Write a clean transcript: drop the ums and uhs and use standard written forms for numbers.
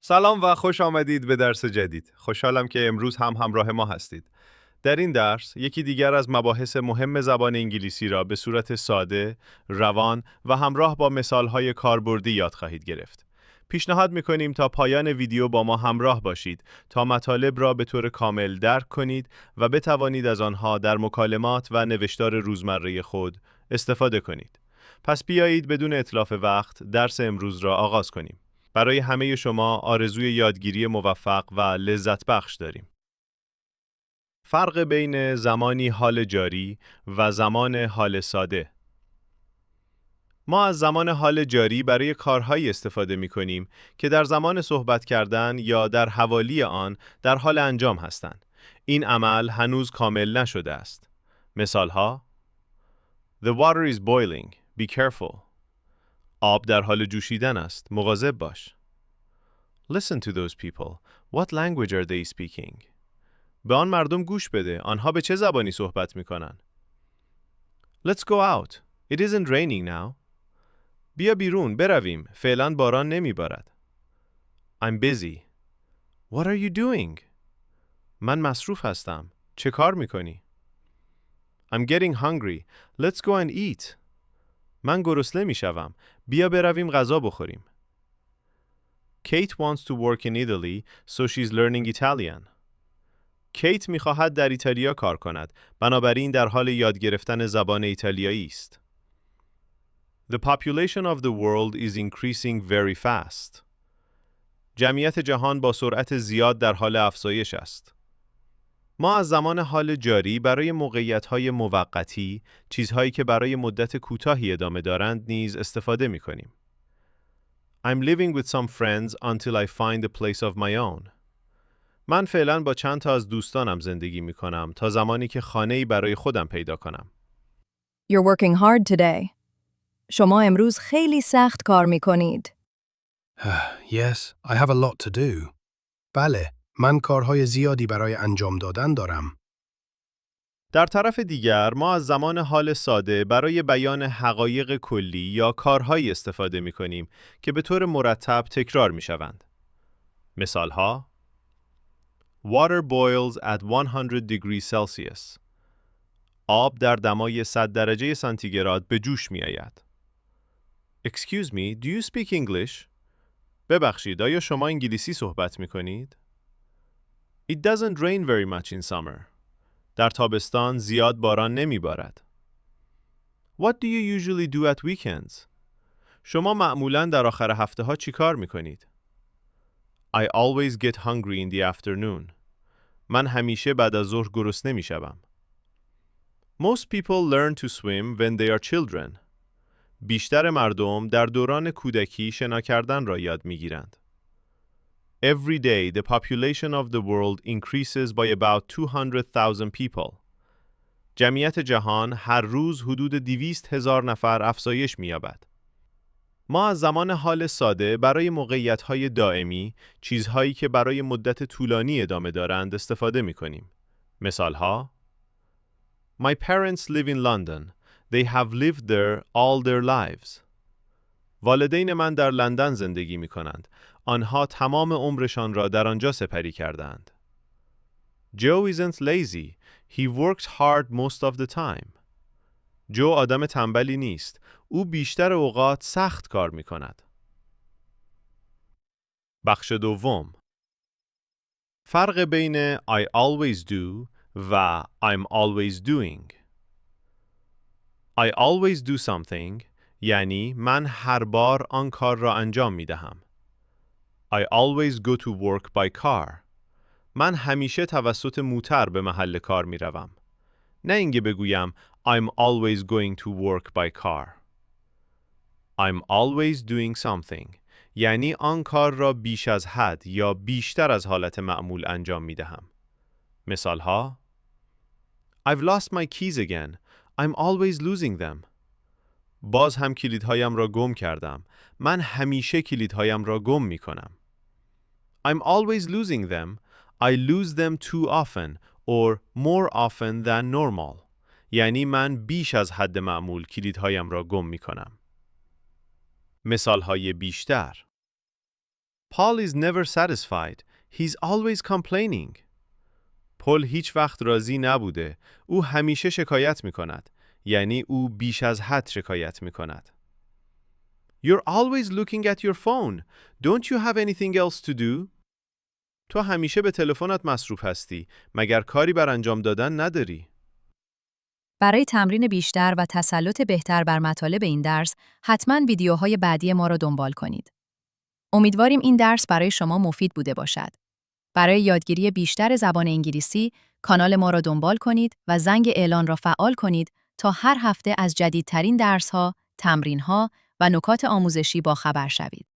سلام و خوش آمدید به درس جدید. خوشحالم که امروز هم همراه ما هستید. در این درس یکی دیگر از مباحث مهم زبان انگلیسی را به صورت ساده، روان و همراه با مثالهای کاربردی یاد خواهید گرفت. پیشنهاد می‌کنیم تا پایان ویدیو با ما همراه باشید تا مطالب را به طور کامل درک کنید و بتوانید از آنها در مکالمات و نوشتار روزمره خود استفاده کنید. پس بیایید بدون اتلاف وقت درس امروز را آغاز کنیم. برای همه شما آرزوی یادگیری موفق و لذت بخش داریم. فرق بین زمانی حال جاری و زمان حال ساده. ما از زمان حال جاری برای کارهایی استفاده می کنیم که در زمان صحبت کردن یا در حوالی آن در حال انجام هستند. این عمل هنوز کامل نشده است. مثال ها: The water is boiling. Be careful. آب در حال جوشیدن است. مواظب باش. Listen to those people. What language are they speaking? به آن مردم گوش بده. آنها به چه زبانی صحبت می کنند؟ Let's go out. It isn't raining now. بیا بیرون، برویم. فعلا باران نمی بارد. I'm busy. What are you doing? من مصروف هستم. چه کار می کنی؟ I'm getting hungry. Let's go and eat. من گرسنه می شوم. بیا برویم غذا بخوریم. Kate wants to work in Italy, so she's learning Italian. کیت می‌خواهد در ایتالیا کار کند، بنابراین در حال یاد گرفتن زبان ایتالیایی است. The population of the world is increasing very fast. جمعیت جهان با سرعت زیاد در حال افزایش است. ما از زمان حال جاری برای موقعیت‌های موقتی، چیزهایی که برای مدت کوتاهی ادامه دارند نیز استفاده می‌کنیم. I'm living with some friends until I find a place of my own. من فعلا با چند تا از دوستانم زندگی می کنم تا زمانی که خانه‌ای برای خودم پیدا کنم. You're working hard today. شما امروز خیلی سخت کار می کنید. Yes, I have a lot to do. بله، من کارهای زیادی برای انجام دادن دارم. در طرف دیگر ما از زمان حال ساده برای بیان حقایق کلی یا کارهایی استفاده می کنیم که به طور مرتب تکرار می شوند. مثال ها: Water boils at 100 degrees Celsius. آب در دمای 100 درجه سانتیگراد به جوش می آید. Excuse me, do you speak English? ببخشید، آیا شما انگلیسی صحبت می کنید؟ It doesn't rain very much in summer. در تابستان زیاد باران نمی بارد. What do you usually do at weekends? شما معمولاً در آخر هفته ها چی کار می کنید؟ I always get hungry in the afternoon. من همیشه بعد از ظهر گرسنه می شوم. Most people learn to swim when they are children. بیشتر مردم در دوران کودکی شنا کردن را یاد می گیرند. Every day the population of the world increases by about 200,000 people. جمعیت جهان هر روز حدود 200,000 نفر افزایش می یابد. ما از زمان حال ساده برای موقعیت‌های دائمی، چیزهایی که برای مدت طولانی ادامه دارند استفاده می کنیم. مثال ها: My parents live in London. They have lived there all their lives. والدین من در لندن زندگی می کنند. آنها تمام عمرشان را در آنجا سپری کردند. Joe isn't lazy. He works hard most of the time. جو آدم تنبلی نیست. او بیشتر اوقات سخت کار می کند. بخش دوم. فرق بین I always do و I'm always doing. I always do something یعنی من هر بار آن کار را انجام می دهم. I always go to work by car. من همیشه توسط موتر به محل کار می روم. نه اینکه بگویم I'm always going to work by car. I'm always doing something یعنی آن کار را بیش از حد یا بیشتر از حالت معمول انجام می دهم. مثال ها: I've lost my keys again. I'm always losing them. باز هم کلیدهایم را گم کردم. من همیشه کلیدهایم را گم می کنم. I'm always losing them. I lose them too often or more often than normal. یعنی من بیش از حد معمول کلیدهایم را گم می کنم. مثالهای بیشتر: Paul is never satisfied. He's always complaining. پل هیچ وقت راضی نبوده. او همیشه شکایت می کند. یعنی او بیش از حد شکایت می کند. You're always looking at your phone. Don't you have anything else to do? تو همیشه به تلفنت مصروف هستی. مگر کاری بر انجام دادن نداری؟ برای تمرین بیشتر و تسلط بهتر بر مطالب این درس، حتما ویدیوهای بعدی ما را دنبال کنید. امیدواریم این درس برای شما مفید بوده باشد. برای یادگیری بیشتر زبان انگلیسی، کانال ما را دنبال کنید و زنگ اعلان را فعال کنید تا هر هفته از جدیدترین درس‌ها، تمرین‌ها و نکات آموزشی باخبر شوید.